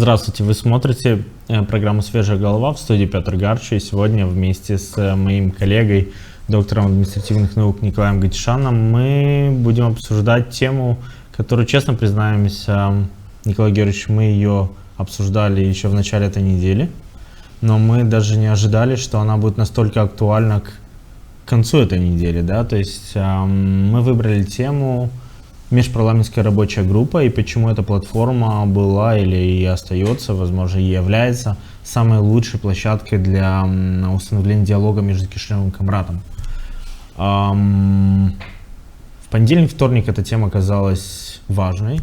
Здравствуйте, вы смотрите программу «Свежая голова» в студии Петр Гарчи. И сегодня вместе с моим коллегой, доктором административных наук Николаем Гатишаном, мы будем обсуждать тему, которую, честно признаемся, Николай Георгиевич, мы ее обсуждали еще в начале этой недели, но мы даже не ожидали, что она будет настолько актуальна к концу этой недели. Да? То есть мы выбрали тему «Межпарламентская рабочая группа» и почему эта платформа была или и остается, возможно, и является самой лучшей площадкой для установления диалога между Кишиневым и Камрадом. В понедельник, вторник эта тема оказалась важной,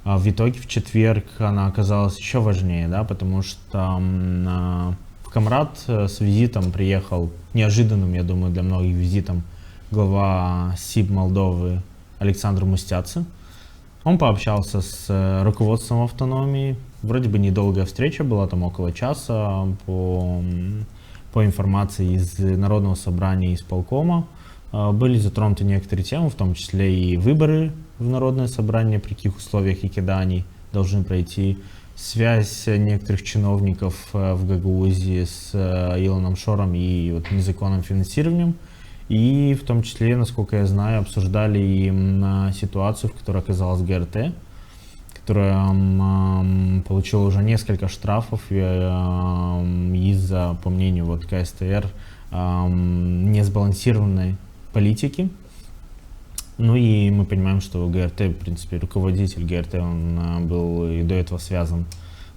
а в итоге в четверг она оказалась еще важнее, да, потому что в Камрад с визитом приехал, неожиданным, я думаю, для многих визитом, глава СИБ Молдовы Александр Мустяцы. Он пообщался с руководством автономии. Вроде бы недолгая встреча была, там около часа, по информации из Народного собрания и исполкома. Были затронуты некоторые темы, в том числе и выборы в Народное собрание, при каких условиях и когда они должны пройти, связь некоторых чиновников в Гагаузии с Илоном Шором и вот незаконным финансированием. И в том числе, насколько я знаю, обсуждали и ситуацию, в которой оказалась ГРТ, которая получила уже несколько штрафов из-за, по мнению вот КСТР, несбалансированной политики. Ну и мы понимаем, что ГРТ, в принципе, руководитель ГРТ, он был и до этого связан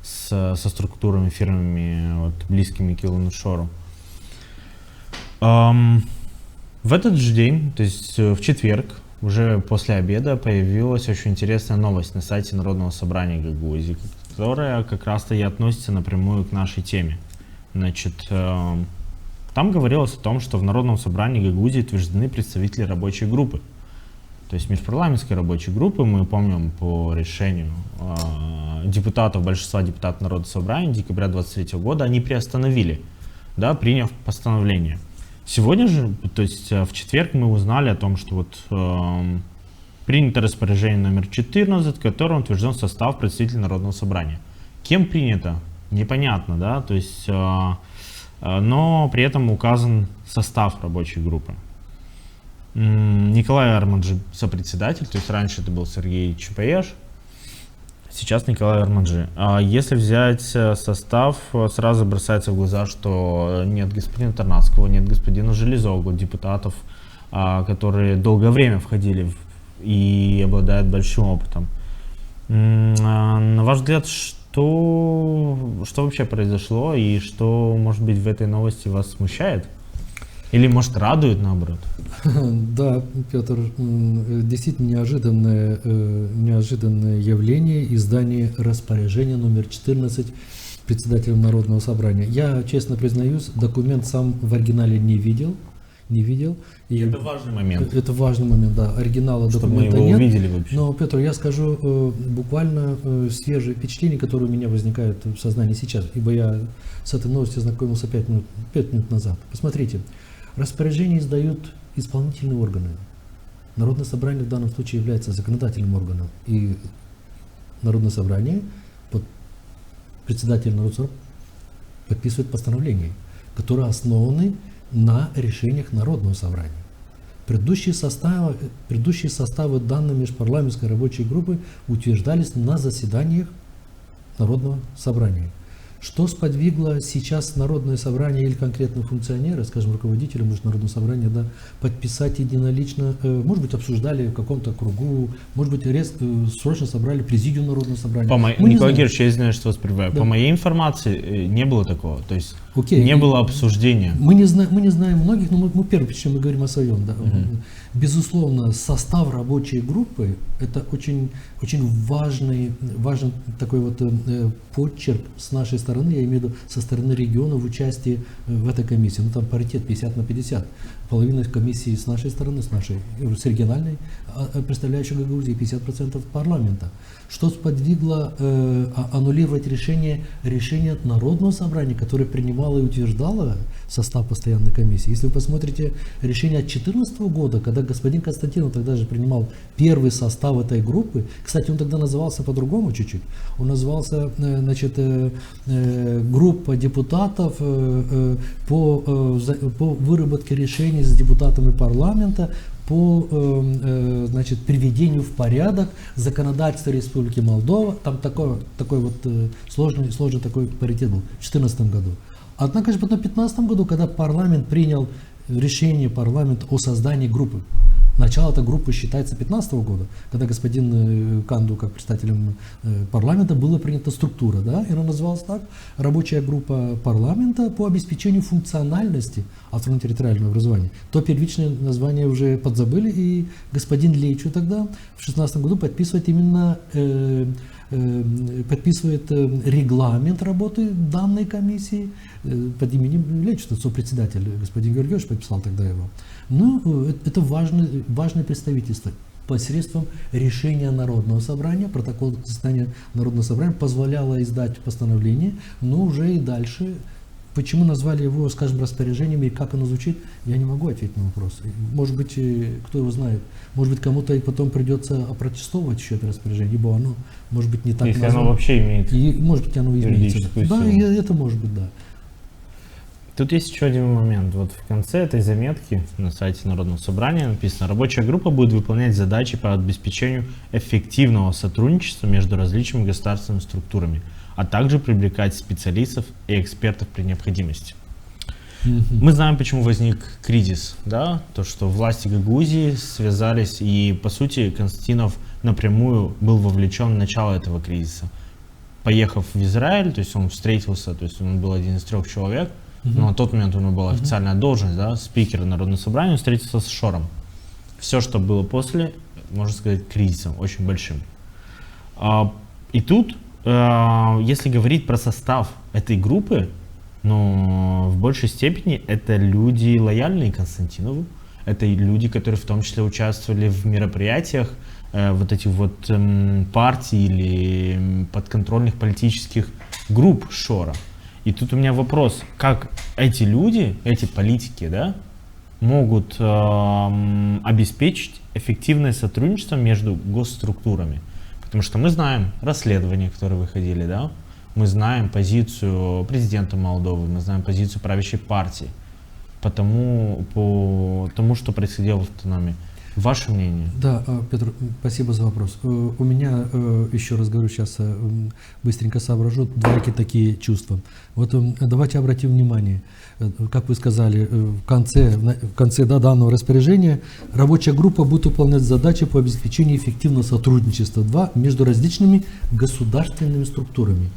со структурами, фирмами, вот, близкими к Илону Шору. В этот же день, то есть в четверг, уже после обеда, появилась очень интересная новость на сайте Народного собрания Гагаузии, которая как раз-то и относится напрямую к нашей теме. Значит, там говорилось о том, что в Народном собрании Гагаузии утверждены представители рабочей группы. То есть межпарламентской рабочей группы, мы помним по решению депутатов, большинства депутатов Народного собрания декабря 2023 года, они приостановили, да, приняв постановление. Сегодня же, то есть в четверг, мы узнали о том, что вот принято распоряжение номер 14, в котором утвержден состав представителей Народного собрания. Кем принято? Непонятно, да, то есть, но при этом указан состав рабочей группы. Николай Арманджи сопредседатель, то есть раньше это был Сергей Чапаеш, сейчас Николай Арманджи. Если взять состав, сразу бросается в глаза, что нет господина Тарнавского, нет господина Железова, депутатов, которые долгое время входили и обладают большим опытом. На ваш взгляд, что вообще произошло и что, может быть, в этой новости вас смущает? Или, может, радует, наоборот? Да, Петр, действительно неожиданное явление издания распоряжения номер 14 председателем Народного собрания. Я, честно признаюсь, документ сам в оригинале не видел. И это важный момент. Это важный момент, да. Оригинала чтобы документа мы его нет. увидели вообще. Но, Петр, я скажу буквально свежие впечатления, которые у меня возникают в сознании сейчас, ибо я с этой новостью знакомился 5 минут назад. Посмотрите. Распоряжения издают исполнительные органы. Народное собрание в данном случае является законодательным органом. И Народное собрание, председатель Народного собрания подписывает постановления, которые основаны на решениях Народного собрания. Предыдущие составы данной межпарламентской рабочей группы утверждались на заседаниях Народного собрания. Что сподвигло сейчас Народное собрание или конкретно функционеры, скажем, руководители Международного собрания, да, подписать единолично, может быть, обсуждали в каком-то кругу, может быть, срочно собрали президиум Народного собрания. Николай Георгиевич, я знаю, что вас прерываю. Да. По моей информации не было такого, то есть не было обсуждения. Мы не знаем многих, но мы первое, причем мы говорим о своем. Да. Безусловно, состав рабочей группы – это очень важный такой вот почерк с нашей стороны, стороны, я имею в виду со стороны региона в участии в этой комиссии. Ну там паритет 50/50. Половина комиссии с нашей стороны, с региональной, представляющей Гагаузии, 50% парламента. Что сподвигло аннулировать решение Народного собрания, которое принимало и утверждало состав постоянной комиссии. Если вы посмотрите решение от 2014 года, когда господин Константинов тогда же принимал первый состав этой группы, кстати, он тогда назывался по-другому чуть-чуть, он назывался, группа депутатов по выработке решений с депутатами парламента по приведению в порядок законодательства Республики Молдова. Там такой сложный такой паритет был в 2014 году. Однако же потом в 2015 году, когда парламент принял решение о создании группы, начало этой группы считается 2015 года, когда господин Канду, как представителем парламента, была принята структура, да, и она называлась так: рабочая группа парламента по обеспечению функциональности автономно-территориального образования. То первичное название уже подзабыли, и господин Лейчу тогда в 2016 году подписывает регламент работы данной комиссии под именем Лейчу, сопредседатель господин Георгиевич подписал тогда его. Ну, это важное представительство. Посредством решения Народного собрания, протокол заседания Народного собрания позволяло издать постановление, но уже и дальше. Почему назвали его, скажем, распоряжением и как оно звучит, я не могу ответить на вопрос. Может быть, кто его знает, может быть, кому-то и потом придется опротестовывать еще это распоряжение, ибо оно, может быть, не так если названо. Оно вообще имеет может быть, оно изменится. Да, и это может быть, да. Тут есть еще один момент. Вот в конце этой заметки на сайте Народного собрания написано: рабочая группа будет выполнять задачи по обеспечению эффективного сотрудничества между различными государственными структурами, а также привлекать специалистов и экспертов при необходимости. Мы знаем, почему возник кризис, да? То, что власти Гагаузии связались, и по сути Константинов напрямую был вовлечен в начало этого кризиса. Поехав в Израиль, то есть он встретился, то есть он был один из 3 человек, но на тот момент у него была официальная должность, да, спикера Народного собрания, он встретился с Шором. Все, что было после, можно сказать, кризисом, очень большим. И тут, если говорить про состав этой группы, но в большей степени это люди лояльные Константинову, это люди, которые в том числе участвовали в мероприятиях вот этих вот партий или подконтрольных политических групп Шора. И тут у меня вопрос: как эти люди, эти политики, да, могут обеспечить эффективное сотрудничество между госструктурами? Потому что мы знаем расследования, которые выходили, да, мы знаем позицию президента Молдовы, мы знаем позицию правящей партии по тому, что происходило в автономии. Ваше мнение? Да, Петр, спасибо за вопрос. У меня, еще раз говорю, сейчас быстренько соображу, двойки такие чувства. Вот давайте обратим внимание, как вы сказали, в конце данного распоряжения рабочая группа будет выполнять задачи по обеспечению эффективного сотрудничества между различными государственными структурами.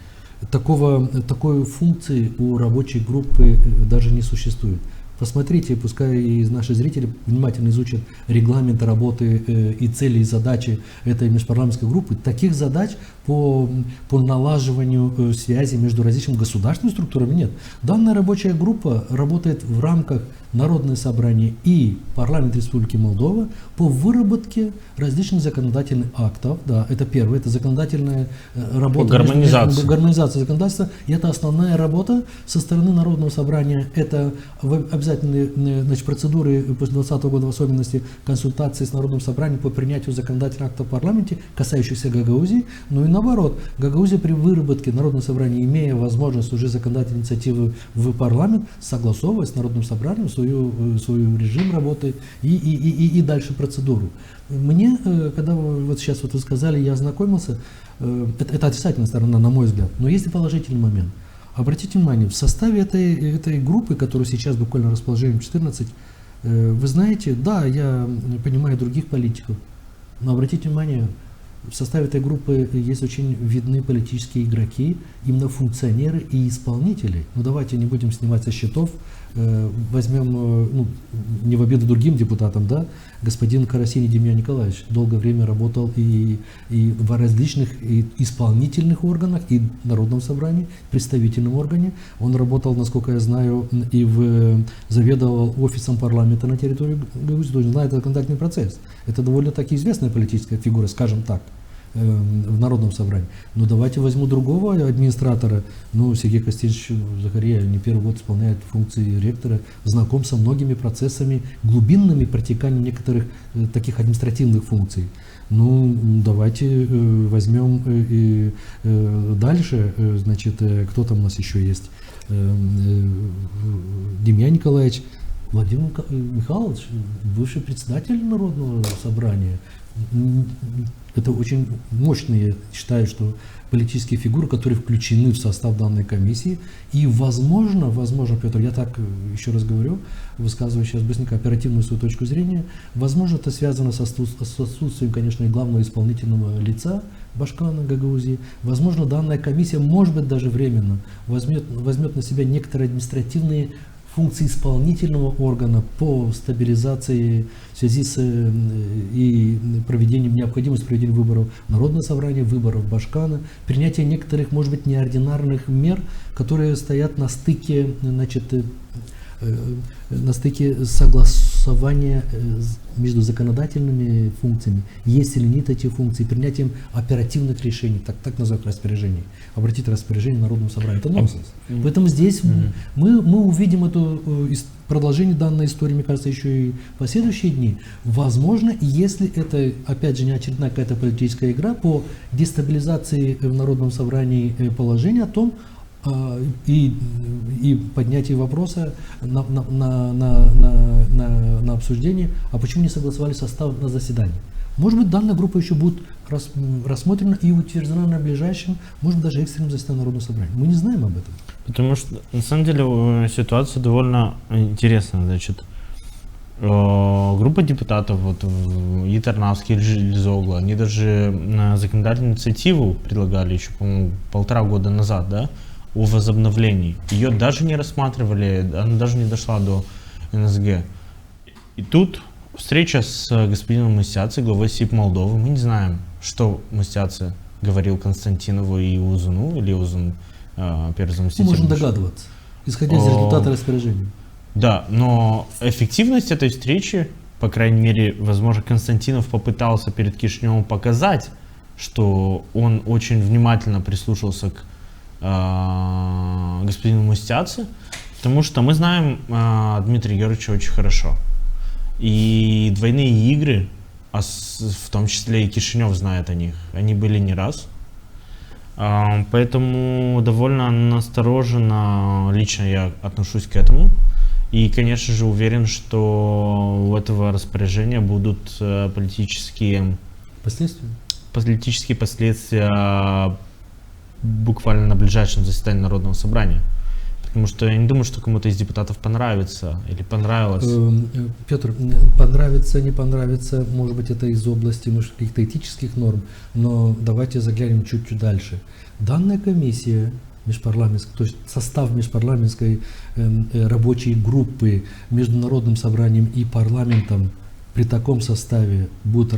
Такой функции у рабочей группы даже не существует. Посмотрите, пускай и наши зрители внимательно изучат регламент работы и цели и задачи этой межпарламентской группы. Таких задач по налаживанию связи между различными государственными структурами нет. Данная рабочая группа работает в рамках Народного собрания и парламента Республики Молдова по выработке различных законодательных актов. Да, это первое, это законодательная работа. Гармонизация законодательства. И это основная работа со стороны Народного собрания. Это обязательные процедуры после 2020 года, в особенности консультации с Народным собранием по принятию законодательных актов в парламенте, касающихся Гагаузии. Ну и наоборот, Гагаузия при выработке Народного собрания, имея возможность уже законодательной инициативы в парламент, согласовывать с Народным собранием свой режим работы и дальше процедуру. Мне, когда вот сейчас вот вы сказали, я ознакомился, это отрицательная сторона, на мой взгляд, но есть и положительный момент. Обратите внимание, в составе этой группы, которую сейчас буквально расположением 14, вы знаете, да, я понимаю других политиков, но обратите внимание, в составе этой группы есть очень видны политические игроки, именно функционеры и исполнители. Ну давайте не будем снимать со счетов возьмем, ну, не в обиду другим депутатам, да, господин Карасини Демьян Николаевич долгое время работал и в различных и исполнительных органах, и в Народном собрании, представительном органе. Он работал, насколько я знаю, и заведовал офисом парламента на территории Гагаузии, то есть знает законодательный процесс. Это довольно-таки известная политическая фигура, скажем так, в Народном собрании. Но давайте возьму другого администратора. Ну, Сергей Костевич Захария не первый год исполняет функции ректора, знаком со многими процессами, глубинными протеканием некоторых таких административных функций. Ну, давайте возьмем и дальше, значит, кто там у нас еще есть? Демьян Николаевич, Владимир Михайлович, бывший председатель Народного собрания. Это очень мощные, считаю, что политические фигуры, которые включены в состав данной комиссии. И возможно, Петр, я так еще раз говорю, высказываю сейчас быстренько оперативную свою точку зрения, возможно, это связано с отсутствием, конечно, и главного исполнительного лица Башкана Гагаузии. Возможно, данная комиссия, может быть, даже временно возьмет на себя некоторые административные функции исполнительного органа по стабилизации в связи с необходимостью проведения выборов Народного собрания, выборов Башкана, принятие некоторых, может быть, неординарных мер, которые стоят на стыке, значит, на стыке согласования между законодательными функциями, есть или нет эти функции, принятием оперативных решений, так называют распоряжений. Обратите распоряжение Народному собранию. Это нонсенс. Поэтому здесь мы увидим это продолжение данной истории, мне кажется, еще и в последующие дни. Возможно, если это, опять же, не очередная какая-то политическая игра по дестабилизации в Народном собрании положения о том, и поднятие вопроса на обсуждение, а почему не согласовали состав на заседании. Может быть, данная группа еще будет рассмотрена и утверждена на ближайшем, может быть, даже экстренном заседании Народного собрания. Мы не знаем об этом. Потому что, на самом деле, ситуация довольно интересная. Значит, группа депутатов, вот и Тарнавский, и Зогла, они даже законодательную инициативу предлагали еще, по-моему, 1,5 года назад, да, о возобновлении. Ее даже не рассматривали, она даже не дошла до НСГ. И тут встреча с господином Мустяцей, главой СИП Молдовы. Мы не знаем, что Мустяца говорил Константинову и Узуну, или Узун, первый заместитель. Мы можем догадываться, исходя из результата распоряжения. Да, но эффективность этой встречи, по крайней мере, возможно, Константинов попытался перед Кишиневым показать, что он очень внимательно прислушался к господину Мустяце, потому что мы знаем Дмитрия Георгиевича очень хорошо. И двойные игры, а в том числе и Кишинев знает о них, они были не раз. Поэтому довольно настороженно лично я отношусь к этому. И, конечно же, уверен, что у этого распоряжения будут политические последствия буквально на ближайшем заседании Народного собрания. Потому что я не думаю, что кому-то из депутатов понравится или понравилось. Петр, понравится, не понравится, может быть, это из области каких-то этических норм, но давайте заглянем чуть-чуть дальше. Данная комиссия межпарламентская, то есть состав межпарламентской рабочей группы между Народным собранием и парламентом при таком составе будут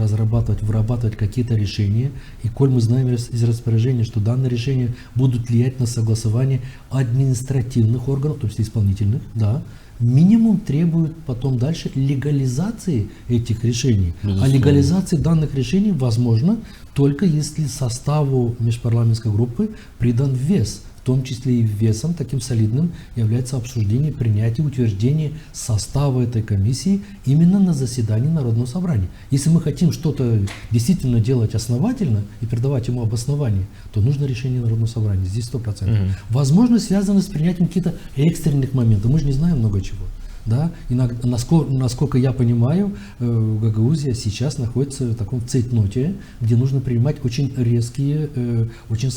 вырабатывать какие-то решения, и коль мы знаем из распоряжения, что данные решения будут влиять на согласование административных органов, то есть исполнительных, да, минимум требует потом дальше легализации этих решений. Безусловно. А легализация данных решений возможна только если составу межпарламентской группы придан вес. В том числе и весом таким солидным является обсуждение, принятие, утверждение состава этой комиссии именно на заседании Народного собрания. Если мы хотим что-то действительно делать основательно и придавать ему обоснование, то нужно решение Народного собрания. Здесь 100%. Возможно, связано с принятием каких-то экстренных моментов. Мы же не знаем много чего. Да? И насколько я понимаю, Гагаузия сейчас находится в таком цейтноте, где нужно принимать очень резкие, очень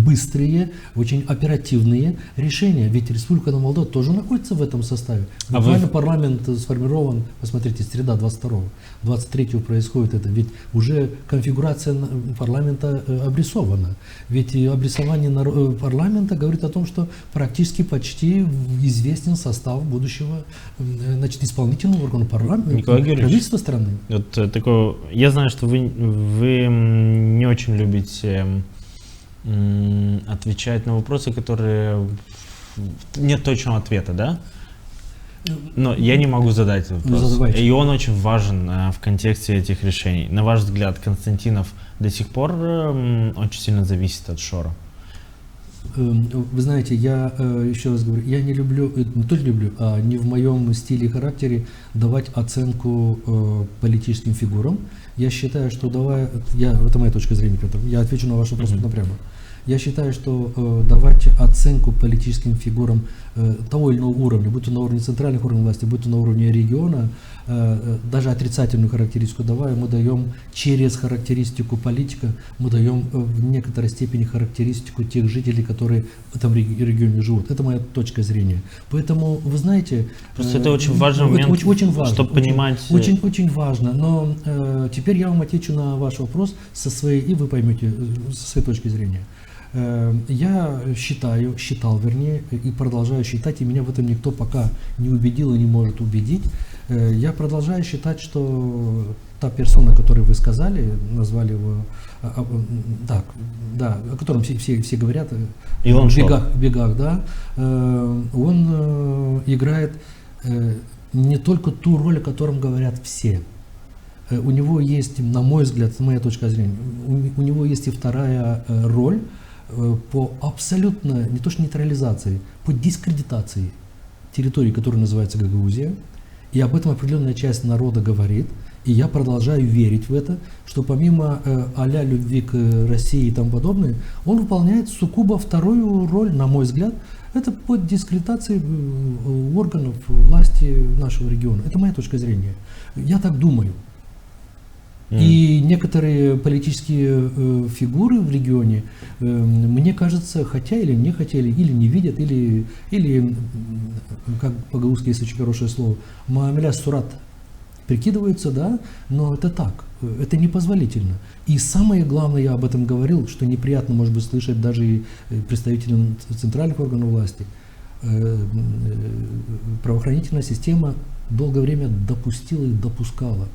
быстрые, очень оперативные решения. Ведь Республика Молдова тоже находится в этом составе. Буквально парламент сформирован, посмотрите, среда 22-го, 23-го происходит это. Ведь уже конфигурация парламента обрисована. Ведь обрисование парламента говорит о том, что практически почти известен состав будущего, значит, исполнительного органа парламента, правительства страны. Вот такое, я знаю, что вы не очень любите отвечать на вопросы, которые нет точного ответа, да? Но я не могу задать этот вопрос. И он очень важен в контексте этих решений. На ваш взгляд, Константинов до сих пор очень сильно зависит от Шора? Вы знаете, я еще раз говорю, я не люблю, не только люблю, а не в моем стиле и характере давать оценку политическим фигурам. Я считаю, что это моя точка зрения, Петр, я отвечу на ваш вопрос напрямую. Я считаю, что давать оценку политическим фигурам того или иного уровня, будь то на уровне центральных органов власти, будь то на уровне региона, даже отрицательную характеристику давая, мы даем через характеристику политика, мы даем в некоторой степени характеристику тех жителей, которые в этом регионе живут. Это моя точка зрения. Поэтому, вы знаете... Просто это очень важный момент, очень важно, чтобы понимать... Очень важно. Но теперь я вам отвечу на ваш вопрос со своей, и вы поймете, со своей точки зрения. Я считал, и продолжаю считать, и меня в этом никто пока не убедил и не может убедить. Я продолжаю считать, что та персона, которую вы сказали, назвали его, о котором все говорят, в бегах, да, он играет не только ту роль, о котором говорят все. У него есть, на мой взгляд, с моей точки зрения, у него есть и вторая роль, по абсолютно, не то что нейтрализации, по дискредитации территории, которая называется Гагаузия. И об этом определенная часть народа говорит. И я продолжаю верить в это, что помимо а-ля любви к России и тому подобное, он выполняет сугубо вторую роль, на мой взгляд, это под дискредитацией органов власти нашего региона. Это моя точка зрения. Я так думаю. И некоторые политические фигуры в регионе, мне кажется, хотя или не хотели, или не видят, или как по-гаузски есть очень хорошее слово, маамиля сурат, прикидываются, да, но это так, это непозволительно. И самое главное, я об этом говорил, что неприятно, может быть, слышать даже и представителям центральных органов власти, правоохранительная система долгое время допустила и допускала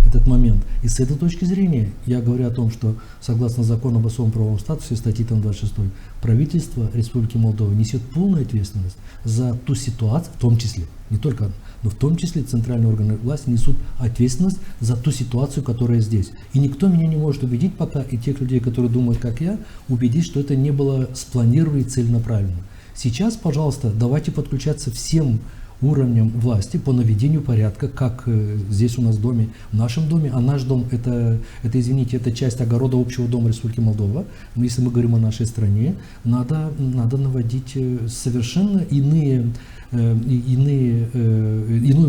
этот момент. И с этой точки зрения я говорю о том, что согласно закону об особом правовом статусе, статьи 26, правительство Республики Молдова несет полную ответственность за ту ситуацию, в том числе, не только, но в том числе центральные органы власти несут ответственность за ту ситуацию, которая здесь. И никто меня не может убедить пока, и тех людей, которые думают, как я, убедить, что это не было спланировано и целенаправленно. Сейчас, пожалуйста, давайте подключаться всем уровнем власти по наведению порядка, как здесь у нас в доме, в нашем доме, а наш дом это извините, это часть огорода общего дома Республики Молдова. Но если мы говорим о нашей стране, надо наводить совершенно иной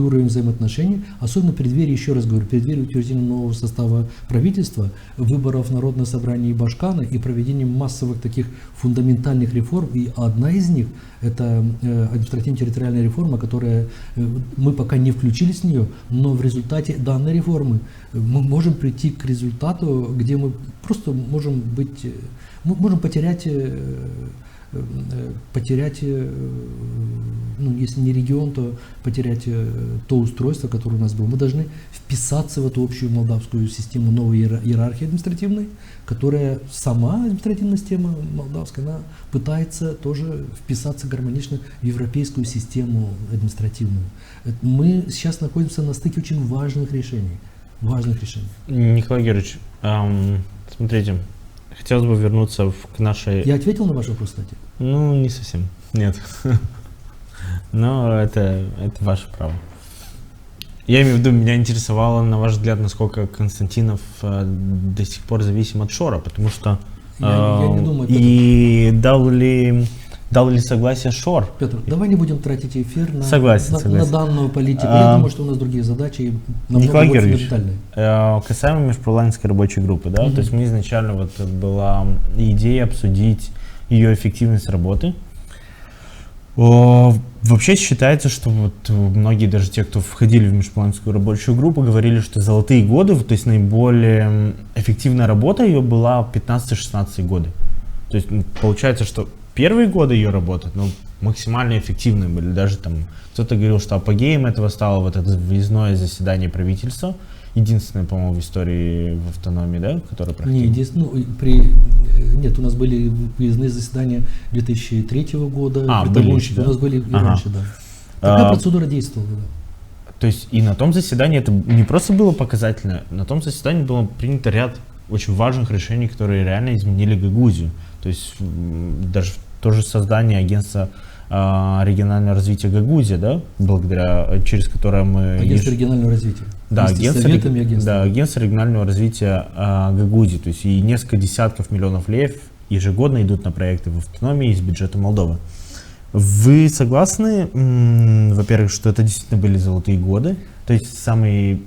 уровень взаимоотношений, особенно в преддверии, еще раз говорю, в преддверии утверждения нового состава правительства, выборов Народного собрания и Башкана и проведением массовых таких фундаментальных реформ. И одна из них – это административно-территориальная реформа, которая мы пока не включились в нее, но в результате данной реформы мы можем прийти к результату, где мы просто можем потерять, ну, если не регион, то потерять то устройство, которое у нас было. Мы должны вписаться в эту общую молдавскую систему новой иерархии административной, которая сама административная система молдавская, она пытается тоже вписаться гармонично в европейскую систему административную. Мы сейчас находимся на стыке очень важных решений. Николай Георгиевич, смотрите, хотелось бы вернуться к нашей... Я ответил на ваш вопрос, кстати? Ну, не совсем, нет. Но это ваше право. Я имею в виду, меня интересовало, на ваш взгляд, насколько Константинов до сих пор зависим от Шора, потому что... Я не думаю, и дал ли дал ли согласие ШОР. Петр, давай не будем тратить эфир на, Согласен. на данную политику. Я думаю, что у нас другие задачи и намного Николай более Георгиевич, фундаментальные. касаемо межпарламентской рабочей группы, да, то есть мы изначально вот была идея обсудить ее эффективность работы. Вообще считается, что вот многие, даже те, кто входили в межпарламентскую рабочую группу, говорили, что золотые годы, то есть наиболее эффективная работа ее была 15-16 годы. То есть получается, что первые годы ее работы максимально эффективные были. Даже там кто-то говорил, что апогеем этого стало вот это выездное заседание правительства. Единственное, по-моему, в истории в автономии, да, которое проходило? Нет, у нас были выездные заседания 2003 года. Были еще, да? У нас были и раньше, да. Такая процедура действовала, да. То есть и на том заседании это не просто было показательно, на том заседании было принято ряд очень важных решений, которые реально изменили Гагаузию. То есть даже то же создание агентства регионального развития Гагаузии, да, через которое мы... Агентство регионального развития. Да, агентство регионального развития Гагаузии. То есть и несколько десятков миллионов леев ежегодно идут на проекты в автономии из бюджета Молдовы. Вы согласны, во-первых, что это действительно были золотые годы? То есть самый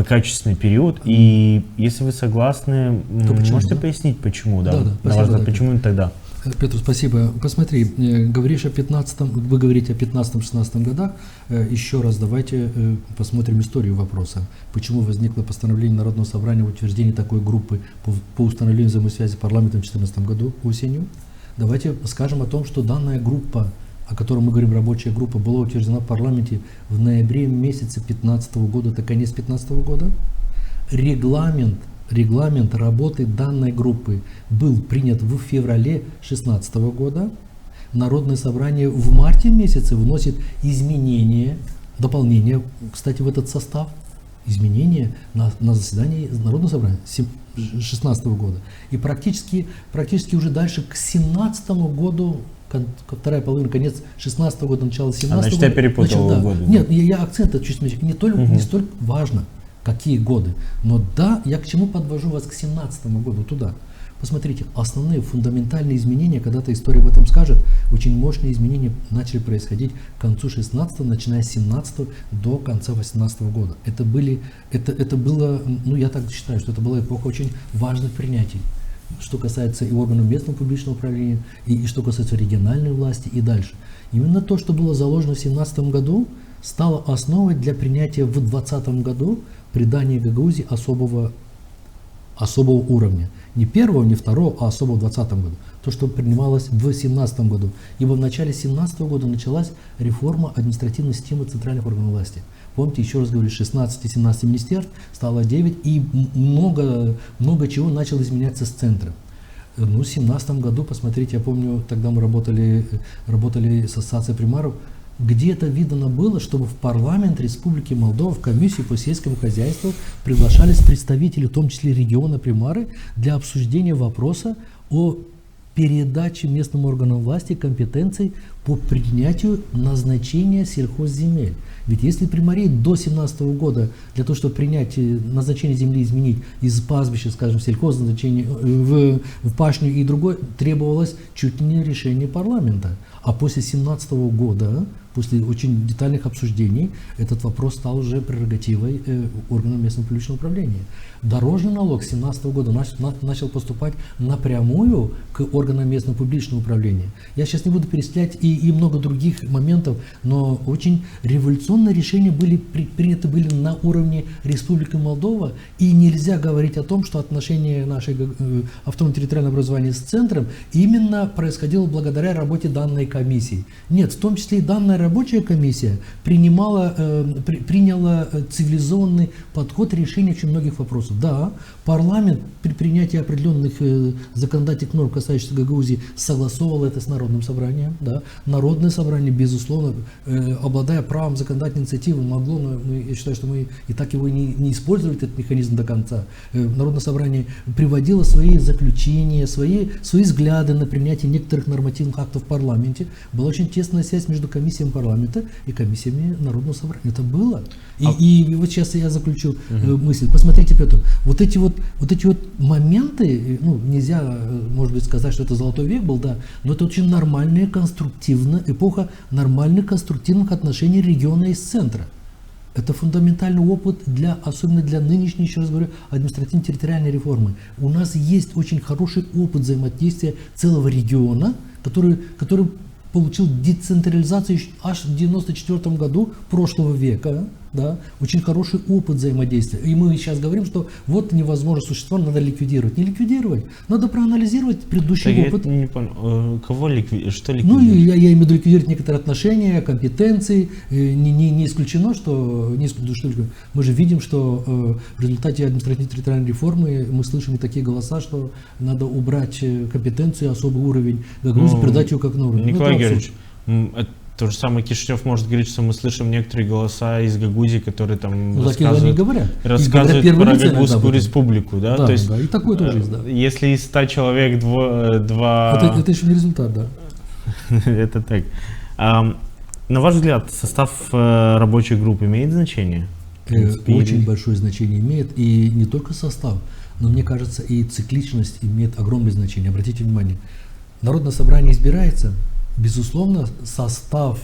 качественный период. И если вы согласны, можете пояснить, почему? Да, почему именно тогда? Петр, спасибо. Посмотри, вы говорите о 15-16 годах. Еще раз давайте посмотрим историю вопроса. Почему возникло постановление Народного собрания в утверждении такой группы по установлению взаимосвязи парламента в 2014 году осенью. Давайте скажем о том, что данная группа, о которой мы говорим, рабочая группа, была утверждена в парламенте в ноябре месяце 2015 года, это конец 2015 года. Регламент работы данной группы был принят в феврале 2016 года. Народное собрание в марте месяце вносит изменения, дополнения, кстати, в этот состав. Изменения на заседании Народного собрания 2016 года. И практически уже дальше к 2017 году, вторая половина, конец 2016 года, начало 2017 года. Значит, я перепутал годы. Нет, я акцент чуть не столь важно, какие годы. Но да, я к чему подвожу вас к 2017 году, туда. Посмотрите, основные фундаментальные изменения, когда-то история об этом скажет, очень мощные изменения начали происходить к концу 16-го, начиная с 17-го до конца 18 года. Это было, я так считаю, что это была эпоха очень важных принятий. Что касается и органов местного публичного управления, и что касается региональной власти и дальше. Именно то, что было заложено в 17 году, стало основой для принятия в 2020 году придания Гагаузии особого уровня. Не первого, не второго, а особого в 2020 году. То, что принималось в 2017 году. Ибо в начале 2017 года началась реформа административной системы центральных органов власти. Помните, еще раз говорю, 16-17 министерств стало 9, и много чего начало изменяться с центра. В 2017 году, посмотрите, я помню, тогда мы работали с ассоциацией примаров, где-то видно было, чтобы в парламент Республики Молдова, в комиссию по сельскому хозяйству приглашались представители, в том числе региона примары, для обсуждения вопроса о передаче местным органам власти компетенций по принятию назначения сельхозземель. Ведь если примарей до 2017 года для того, чтобы принять назначение земли, изменить из пастбища, скажем, сельхозназначение в пашню и другое, требовалось чуть ли не решение парламента. А после 2017 года, после очень детальных обсуждений, этот вопрос стал уже прерогативой органов местного публичного управления. Дорожный налог с 2017 года начал поступать напрямую к органам местного публичного управления. Я сейчас не буду перечислять и много других моментов, но очень революционные решения приняты были на уровне Республики Молдова, и нельзя говорить о том, что отношение нашей автономного территориального образования с центром именно происходило благодаря работе данной комиссии. Нет, в том числе и данная рабочая комиссия приняла цивилизованный подход решения очень многих вопросов. Да, парламент при принятии определенных законодательных норм, касающихся Гагаузии, согласовывал это с Народным собранием. Да. Народное собрание, безусловно, обладая правом законодательной инициативы, могло, но я считаю, что мы и так его не использовали, этот механизм до конца. Народное собрание приводило свои заключения, свои взгляды на принятие некоторых нормативных актов в парламенте. Была очень тесная связь между комиссиями парламента и комиссиями Народного собрания. Это было. И вот сейчас я заключу мысль. Посмотрите, Петр, вот эти вот моменты, ну, нельзя, может быть, сказать, что это золотой век был, да, но это очень нормальная, эпоха нормальных конструктивных отношений региона и с центра. Это фундаментальный опыт, особенно для нынешней, еще раз говорю, административно-территориальной реформы. У нас есть очень хороший опыт взаимодействия целого региона, который получил децентрализацию аж в 1994 году прошлого века. Да, очень хороший опыт взаимодействия. И мы сейчас говорим, что вот невозможно существовать, надо ликвидировать. Не ликвидировать, надо проанализировать предыдущий опыт. Я не понял, кого что Ну, ликвидировать? я имею в виду ликвидировать некоторые отношения, компетенции. Не исключено, что мы же видим, что в результате административно-территориальной реформы мы слышим и такие голоса, что надо убрать компетенцию, особый уровень Гагаузии, передать ее как на уровень. Николай Георгиевич, то же самое Кишинев может говорить, что мы слышим некоторые голоса из Гагаузии, которые там рассказывают про Гагаузскую республику, да? Да, то есть, да, и такое тоже есть, да. Если из 100 человек два... Это еще не результат, да. Это так. На ваш взгляд, состав рабочей группы имеет значение? Очень большое значение имеет, и не только состав, но мне кажется, и цикличность имеет огромное значение. Обратите внимание, Народное собрание избирается, безусловно, состав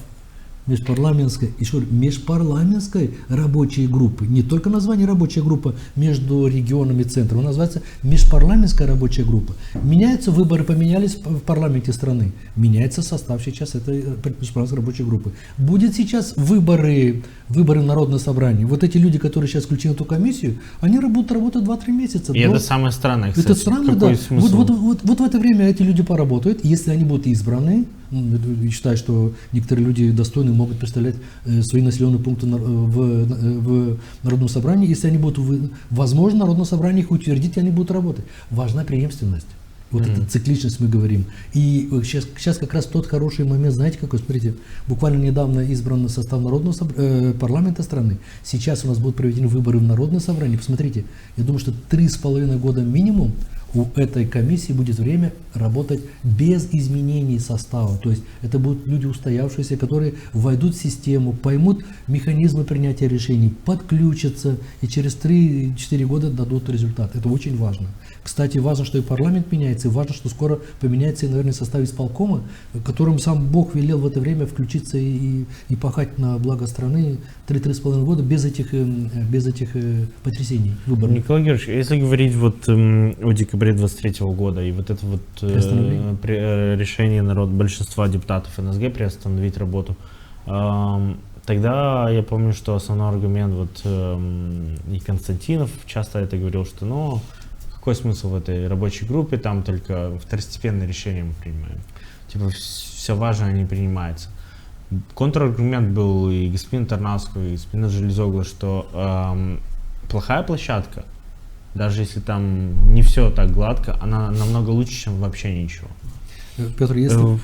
межпарламентской рабочей группы, не только название рабочая группа между регионами и центром, она называется межпарламентская рабочая группа. Меняются выборы, поменялись в парламенте страны, меняется состав сейчас этой межпарламентской рабочей группы. Будет сейчас выборы в Народное собрание. Вот эти люди, которые сейчас включены в эту комиссию, они будут работать 2-3 месяца. И это самое странное, кстати. Это странно, да. Вот в это время эти люди поработают, если они будут избраны. Я считаю, что некоторые люди достойные могут представлять свои населенные пункты в Народном собрании. Если они будут, возможно, Народное собрание их утвердит, и они будут работать. Важна преемственность. Вот эта цикличность мы говорим. И сейчас как раз тот хороший момент, знаете какой? Смотрите, буквально недавно избран состав парламента страны. Сейчас у нас будут проведены выборы в Народное собрание. Посмотрите, я думаю, что 3,5 года минимум у этой комиссии будет время работать без изменений состава. То есть это будут люди устоявшиеся, которые войдут в систему, поймут механизмы принятия решений, подключатся и через 3-4 года дадут результат. Это очень важно. Кстати, важно, что и парламент меняется, и важно, что скоро поменяется, наверное, состав исполкома, которым сам Бог велел в это время включиться и пахать на благо страны 3-3,5 года без этих потрясений выборов. Николай Георгиевич, если говорить о декабре 23 года и вот это вот решение большинства депутатов НСГ приостановить работу, тогда я помню, что основной аргумент и Константинов часто это говорил, что какой смысл в этой рабочей группе, там только второстепенные решения мы принимаем. Типа все важное не принимается. Контраргумент был и господина Тарнавского, и господина Железоглы, что плохая площадка, даже если там не все так гладко, она намного лучше, чем вообще ничего. Петр, если...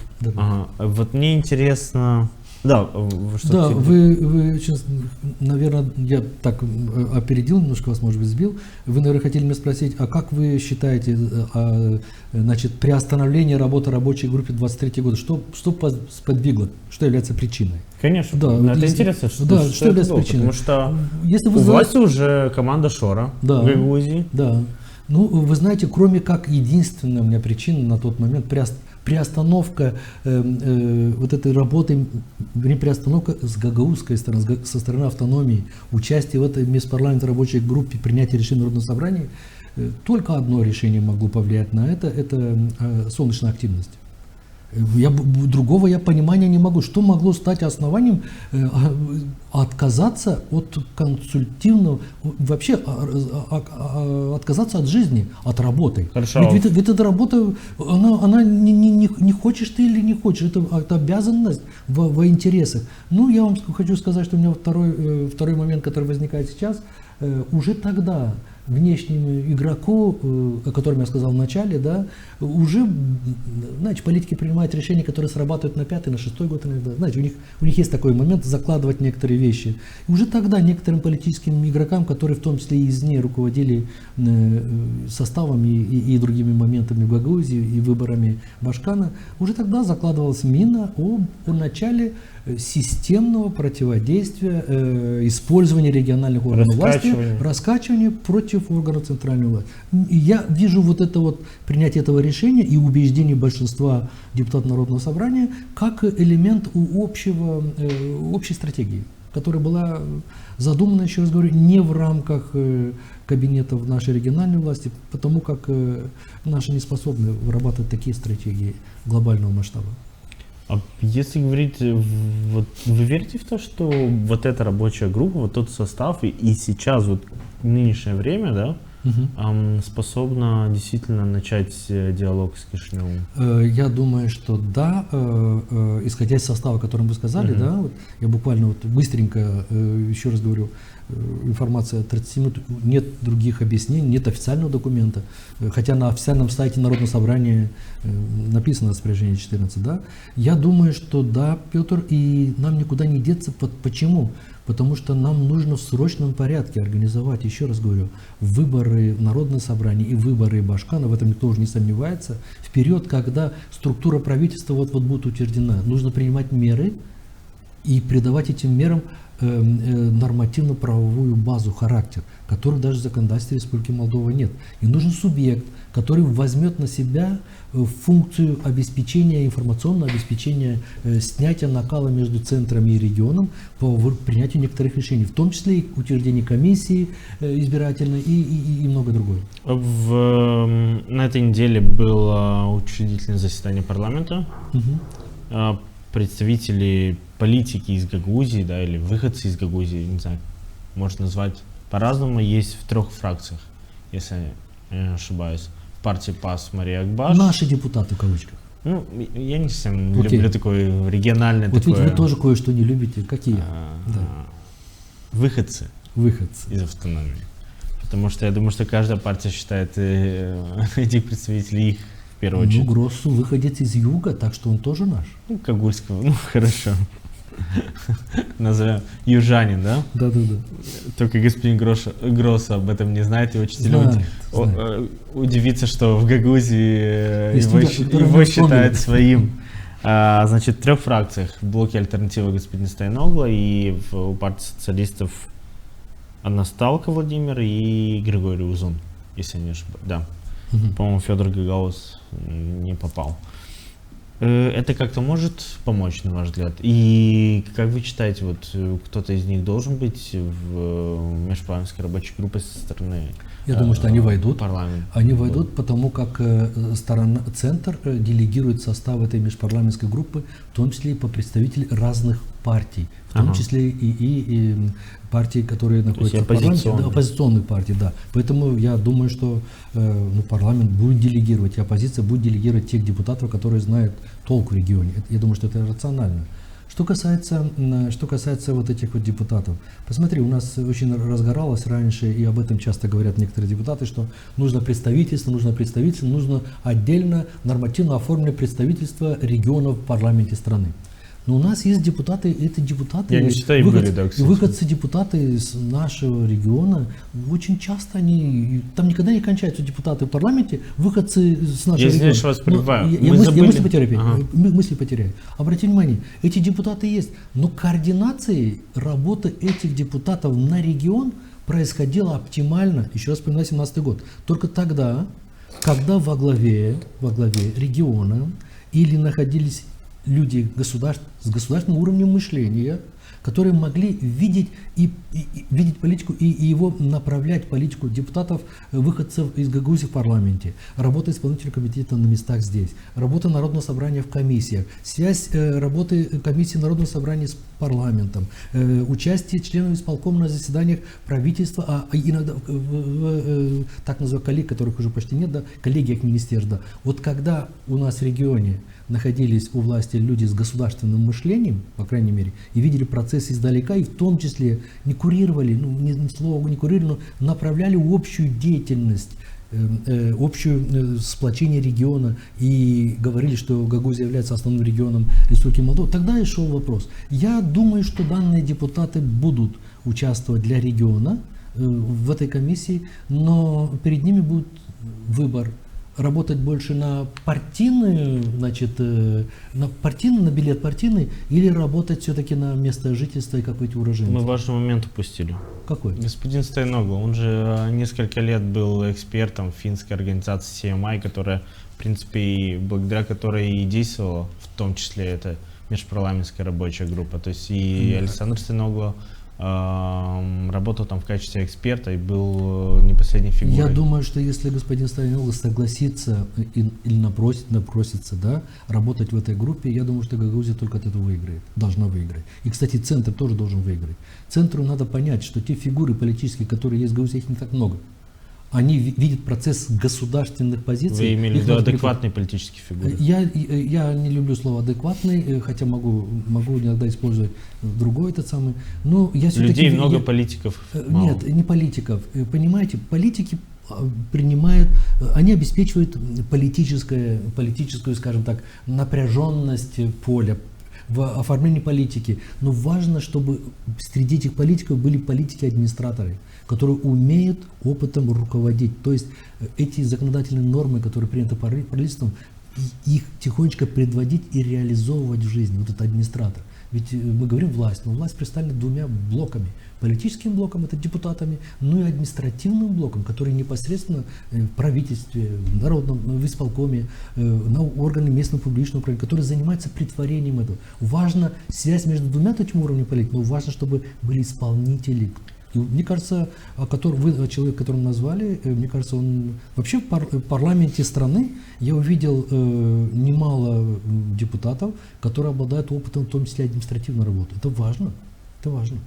Вот мне интересно... Да, вы очень, наверное, я так опередил, немножко вас, может быть, сбил. Вы, наверное, хотели меня спросить, а как вы считаете, приостановление работы рабочей группы 23 года, что сподвигло, что является причиной? Конечно, да, это интересно, что является причиной. Потому что если у власти уже команда Шора в Гагаузии. Да. Ну, вы знаете, кроме как единственная у меня причина на тот момент приостановка вот этой работы, приостановка с гагаузской стороны, со стороны автономии, участие в этой межпарламентской рабочей группе, принятие решений Народного собрания, только одно решение могло повлиять на это солнечная активность. Другого я понимания не могу. Что могло стать основанием отказаться от консультативного, вообще отказаться от жизни, от работы? Хорошо. Ведь эта работа, она не хочешь ты или не хочешь, это обязанность во интересах. Ну, я вам хочу сказать, что у меня второй момент, который возникает сейчас, уже тогда внешнему игроку, о котором я сказал в начале, да, уже, знаете, политики принимают решения, которые срабатывают на 5-й, на 6-й год иногда. Знаете, у них есть такой момент закладывать некоторые вещи. И уже тогда некоторым политическим игрокам, которые в том числе и извне руководили составами и другими моментами в Гагаузии и выборами Башкана, уже тогда закладывалась мина о начале системного противодействия, использования региональных органов власти, раскачивания против органов центральной власти. И я вижу вот это вот принятие этого решения и убеждение большинства депутатов Народного собрания как элемент общей стратегии, которая была задумана, еще раз говорю, не в рамках кабинетов нашей региональной власти, потому как наши не способны вырабатывать такие стратегии глобального масштаба. А если говорить, вот вы верите в то, что вот эта рабочая группа, вот тот состав и сейчас вот в нынешнее время, да, способна действительно начать диалог с Кишиневым? Я думаю, что да, исходя из состава, о котором вы сказали, да, вот я буквально вот быстренько, еще раз говорю, информация 30 минут, нет других объяснений, нет официального документа, хотя на официальном сайте Народного собрания написано распоряжение 14, да. Я думаю, что да, Петр, и нам никуда не деться. Почему? Потому что нам нужно в срочном порядке организовать, еще раз говорю, выборы в Народное собрание и выборы Башкана, в этом никто уже не сомневается, вперед, когда структура правительства вот будет утверждена. Нужно принимать меры и придавать этим мерам нормативно-правовую базу, характер, который даже в законодательстве Республики Молдова нет. И нужен субъект, который возьмет на себя функцию обеспечения, информационного обеспечения, снятия накала между центром и регионом по принятию некоторых решений, в том числе и утверждение комиссии избирательной и много другое. На этой неделе было учредительное заседание парламента. Представители политики из Гагаузии, да, или выходцы из Гагаузии, не знаю, можно назвать по-разному, есть в 3 фракциях, если я не ошибаюсь. В партии ПАС Мария Акбаш. Наши депутаты, в кавычках. Ну, я не совсем люблю такой региональный... Вот такое... вы тоже кое-что не любите. Какие? Выходцы. Выходцы. Из автономии. Потому что я думаю, что каждая партия считает этих представителей их в первую очередь. Ну, Гроссу выходит из юга, так что он тоже наш. Ну, Кагульского, ну, хорошо. Назовем южанин, да? Да. Только господин Гросс об этом не знает, и очень удивится, что в Гагаузии его считают своим. Значит, в 3 фракциях. В блоке альтернативы господин Стояногла и у партии социалистов Анасталко Владимир и Григорий Узун, если не ошибаюсь. Да. По-моему, Федор Гагаус не попал. Это как-то может помочь, на ваш взгляд? И как вы считаете, вот кто-то из них должен быть в межпарламентской рабочей группе со стороны Я думаю, что они войдут. парламента? Они войдут, потому как центр делегирует состав этой межпарламентской группы, в том числе и по представителям разных партий, в том числе и партии, которые находятся в парламенте, оппозиционных партий, да. Поэтому я думаю, что парламент будет делегировать, и оппозиция будет делегировать тех депутатов, которые знают толк в регионе. Я думаю, что это рационально. Что касается вот этих вот депутатов, посмотри, у нас очень разгоралось раньше, и об этом часто говорят некоторые депутаты, что нужно нужно отдельно нормативно оформленное представительство регионов в парламенте страны. Но у нас есть депутаты, эти депутаты, я не считаю, выходцы депутаты из нашего региона, очень часто там никогда не кончаются депутаты в парламенте, выходцы с нашего региона. Я здесь вас прерываю. Я мысли потеряю, мысли потеряю. Обратите внимание, эти депутаты есть, но координация работы этих депутатов на регион происходила оптимально, еще раз вспоминаю 2017 год, только тогда, когда во главе региона или находились люди с государственным уровнем мышления, которые могли видеть политику и его направлять политику депутатов, выходцев из Гагаузии в парламенте, работа исполнительного комитета на местах здесь, работа Народного собрания в комиссиях, связь работы комиссии Народного собрания с парламентом, участие членов исполкома на заседаниях правительства, а иногда так называемых коллег, которых уже почти нет, да, коллегиях министерств. Да. Вот когда у нас в регионе находились у власти люди с государственным мышлением, по крайней мере, и видели процесс издалека, и в том числе не курировали, ну, не слово не курировали, но направляли общую деятельность, общее сплочение региона и говорили, что Гагаузия является основным регионом Республики Молдова, тогда и шел вопрос. Я думаю, что данные депутаты будут участвовать для региона в этой комиссии, но перед ними будет выбор: работать больше на партийную, значит, на билет партийный, или работать все-таки на место жительства и как быть уроженцем. Мы важный момент упустили. Какой? Господин Стайноглу, он же несколько лет был экспертом финской организации CMI, которая, в принципе, и благодаря которой и действовала, в том числе это межпарламентская рабочая группа. То есть и Александр Стайноглу работал там в качестве эксперта и был не последней фигурой. Я думаю, что если господин Стайноглу согласится или напросится, да, работать в этой группе, я думаю, что Гагаузия только от этого выиграет, должна выиграть. И, кстати, Центр тоже должен выиграть. Центру надо понять, что те фигуры политические, которые есть в Гагаузии, их не так много. Они видят процесс государственных позиций. Вы имели в виду адекватные политические фигуры? Я не люблю слово адекватный, хотя могу иногда использовать другой этот самый. Но я людей много, политиков мало. Нет, не политиков. Понимаете, политики принимают, они обеспечивают политическую, скажем так, напряженность поля в оформлении политики. Но важно, чтобы среди этих политиков были политики-администраторы, которые умеют опытом руководить. То есть эти законодательные нормы, которые приняты правительством, их тихонечко предводить и реализовывать в жизни. Вот это администратор. Ведь мы говорим власть, но власть представлена двумя блоками. Политическим блоком, это депутатами, ну и административным блоком, который непосредственно в правительстве, в народном, в исполкоме, на органы местного публичного управления, который занимается претворением этого. Важна связь между двумя этими уровнями политики, но важно, чтобы были исполнители. И мне кажется, человек, которого назвали, мне кажется, он вообще в парламенте страны я увидел немало депутатов, которые обладают опытом, в том числе административной работы. Это важно. Это важно.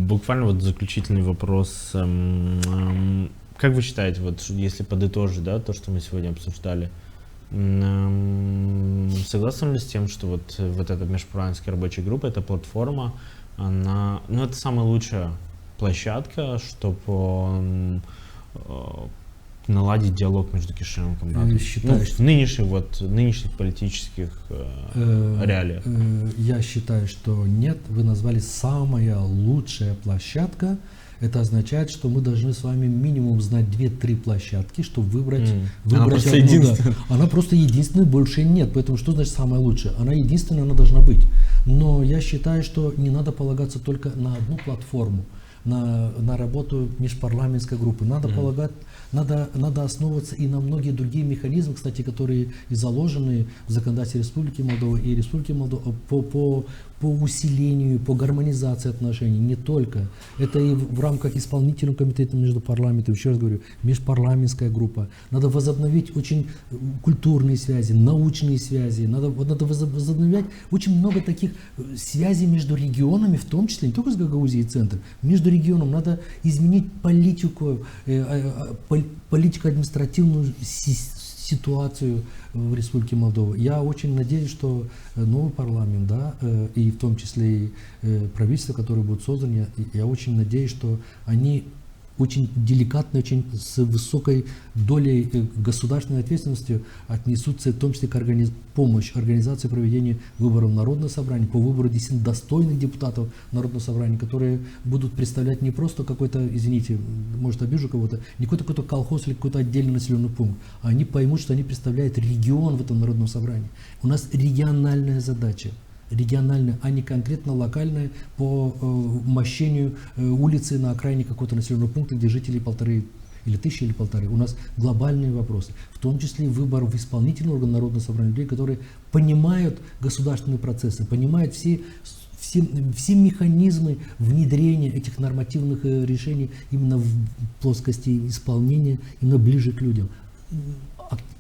Буквально вот заключительный вопрос. Как вы считаете, вот если подытожить, да, то, что мы сегодня обсуждали, согласны ли с тем, что вот эта межпарламентская рабочая группа, эта платформа, это самая лучшая площадка, чтобы наладить диалог между Кишиневым и Камрадом? В нынешних политических реалиях. Я считаю, что нет. Вы назвали самая лучшая площадка. Это означает, что мы должны с вами минимум знать 2-3 площадки, чтобы выбрать Она просто одну. единственная. Да. Она просто единственная, больше нет. Поэтому что значит самая лучшая? Она единственная, она должна быть. Но я считаю, что не надо полагаться только на одну платформу, на работу межпарламентской группы. Надо основываться и на многие другие механизмы, кстати, которые и заложены в законодательстве Республики Молдова и Республики Молдова по усилению, по гармонизации отношений. Не только. Это и в рамках исполнительного комитета между парламентами, еще раз говорю, межпарламентская группа. Надо возобновить очень культурные связи, научные связи. Надо возобновлять очень много таких связей между регионами, в том числе не только с Гагаузией и центром, между регионом. Надо изменить политико-административную ситуацию в Республике Молдова. Я очень надеюсь, что новый парламент, да, и в том числе и правительство, которое будет создано, я очень надеюсь, что они очень деликатно, очень с высокой долей государственной ответственности отнесутся, в том числе к помощи организации проведения выборов Народного собрания, по выбору действительно достойных депутатов Народного собрания, которые будут представлять не просто какой-то, извините, может обижу кого-то, не какой-то колхоз или какой-то отдельный населенный пункт, а они поймут, что они представляют регион в этом Народном собрании. У нас региональная задача. Региональная, а не конкретно локальная по мощению улицы на окраине какого-то населенного пункта, где жителей 1,5 или 1000 или 1,5. У нас глобальные вопросы, в том числе и выбор в исполнительный орган Народного собрания людей, которые понимают государственные процессы, понимают все механизмы внедрения этих нормативных решений именно в плоскости исполнения, именно ближе к людям.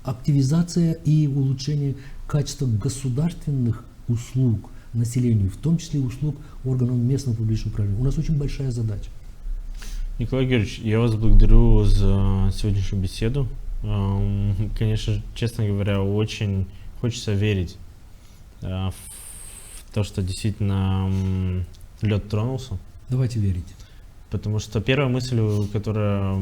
Активизация и улучшение качества государственных услуг населению, в том числе услуг органов местного публичного управления. У нас очень большая задача. Николай Георгиевич, я вас благодарю за сегодняшнюю беседу. Конечно, честно говоря, очень хочется верить в то, что действительно лед тронулся. Давайте верить. Потому что первая мысль, которая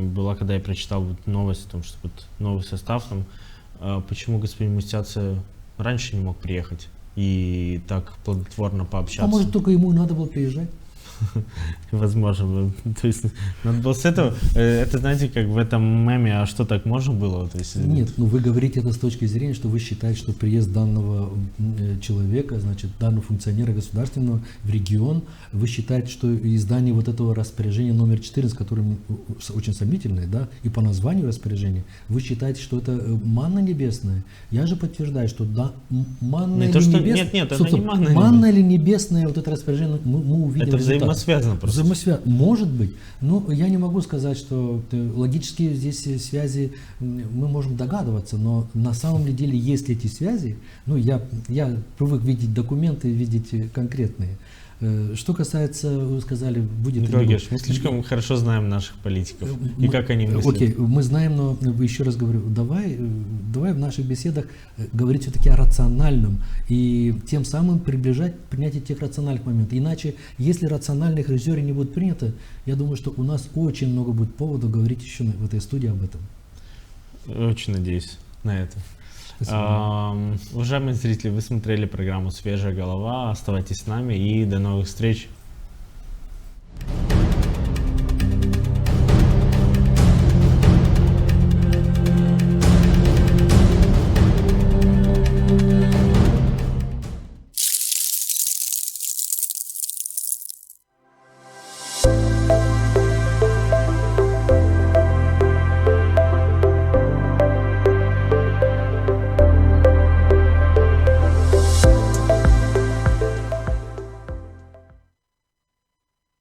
была, когда я прочитал вот новость о том, что вот новый состав, там, почему господин Мустяцы раньше не мог приехать и так плодотворно пообщаться. А может, только ему и надо было приезжать? Возможно. То есть надо было с этого. Это, знаете, как в этом меме, а что, так можно было? То есть, Нет, ну вы говорите это с точки зрения, что вы считаете, что приезд данного человека, значит, данного функционера государственного в регион, вы считаете, что издание вот этого распоряжения номер 14, которое очень сомнительное, да, и по названию распоряжения, вы считаете, что это манна небесная? Я же подтверждаю, что да, манна не или то, что... небесная... Нет, это не манна. Манна или небесная, вот это распоряжение, мы увидим. Это результат. взаимосвязано просто. Может быть, но я не могу сказать, что логические здесь связи мы можем догадываться, но на самом деле есть ли эти связи, ну я привык видеть документы, видеть конкретные. Что касается, вы сказали, будет... Николай Георгиевич, мы слишком хорошо знаем наших политиков и как они мыслят. Окей, мы знаем, но еще раз говорю, давай в наших беседах говорить все-таки о рациональном и тем самым приближать принятие тех рациональных моментов. Иначе, если рациональных резервы не будут приняты, я думаю, что у нас очень много будет поводов говорить еще в этой студии об этом. Очень надеюсь на это. Уважаемые зрители, вы смотрели программу «Свежая голова». Оставайтесь с нами и до новых встреч.